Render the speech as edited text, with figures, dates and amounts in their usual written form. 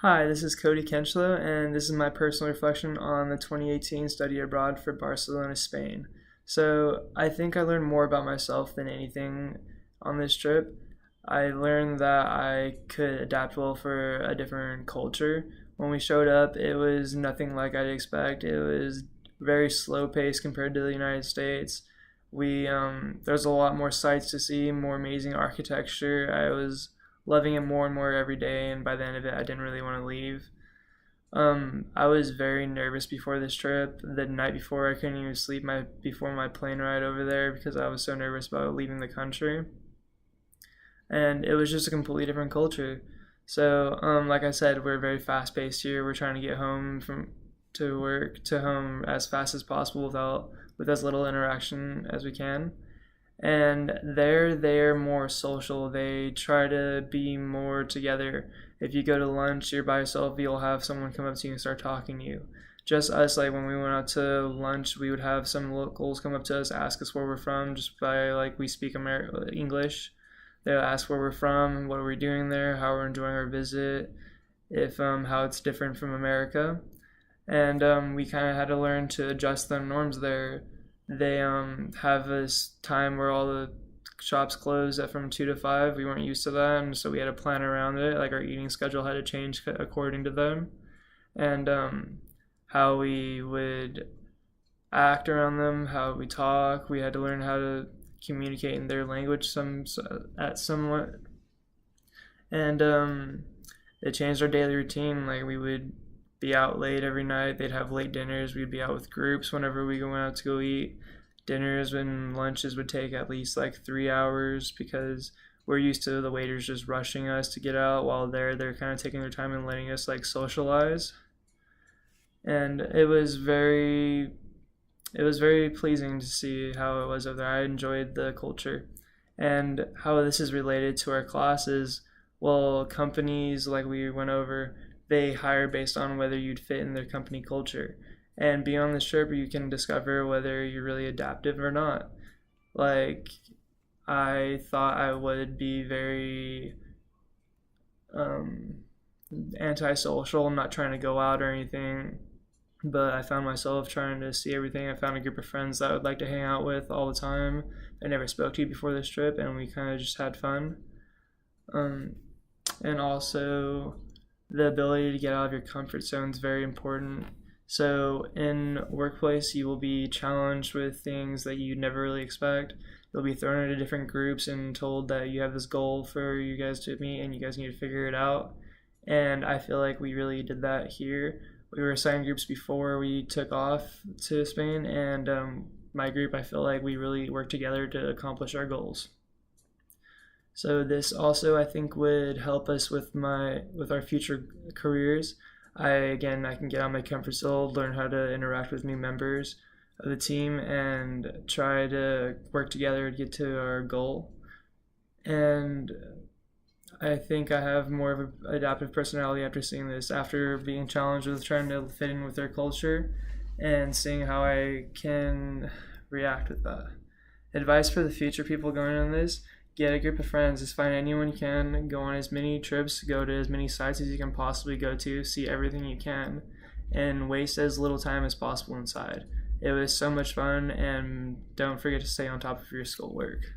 Hi, this is Cody Kenchlow, and this is my personal reflection on the 2018 study abroad for Barcelona, Spain. So, I think I learned more about myself than anything on this trip. I learned that I could adapt well for a different culture. When we showed up, it was nothing like I'd expect. It was very slow paced compared to the United States. There's a lot more sights to see, more amazing architecture. I was loving it more and more every day, and by the end of it, I didn't really want to leave. I was very nervous before this trip. The night before, I couldn't even sleep before my plane ride over there because I was so nervous about leaving the country. And it was just a completely different culture. So, like I said, we're very fast paced here. We're trying to get home from to work to home as fast as possible with as little interaction as we can. And they're more social. They try to be more together. If you go to lunch, you're by yourself, you'll have someone come up to you and start talking to you. Just us, like when we went out to lunch, we would have some locals come up to us, ask us where we're from, just by like we speak English. They'll ask where we're from, what are we doing there, how we're enjoying our visit, if how it's different from America, and we kind of had to learn to adjust the norms there. They have this time where all the shops close at from 2 to 5. We weren't used to that, and so we had to plan around it. Like our eating schedule had to change according to them, and how we would act around them, how we talk. We had to learn how to communicate in their language somewhat, and it changed our daily routine. Like we would be out late every night. They'd have late dinners. We'd be out with groups whenever we went out to go eat. Dinners and lunches would take at least like 3 hours because we're used to the waiters just rushing us to get out, while they're kind of taking their time and letting us like socialize. And it was very pleasing to see how it was over there. I enjoyed the culture. And how this is related to our classes, well, companies, like we went over, they hire based on whether you'd fit in their company culture. And beyond this trip, you can discover whether you're really adaptive or not. Like, I thought I would be very antisocial. I'm not trying to go out or anything, but I found myself trying to see everything. I found a group of friends that I would like to hang out with all the time. I never spoke to before this trip, and we kind of just had fun. And also, the ability to get out of your comfort zone is very important. So in workplace, you will be challenged with things that you never really expect. You'll be thrown into different groups and told that you have this goal for you guys to meet and you guys need to figure it out. And I feel like we really did that here. We were assigned groups before we took off to Spain, and my group, I feel like we really worked together to accomplish our goals. So this also, I think, would help us with our future careers. I can get out of my comfort zone, learn how to interact with new members of the team, and try to work together to get to our goal. And I think I have more of an adaptive personality after seeing this, after being challenged with trying to fit in with their culture and seeing how I can react with that. Advice for the future people going on this: get a group of friends, just find anyone you can, go on as many trips, go to as many sites as you can possibly go to, see everything you can, and waste as little time as possible inside. It was so much fun, and don't forget to stay on top of your schoolwork.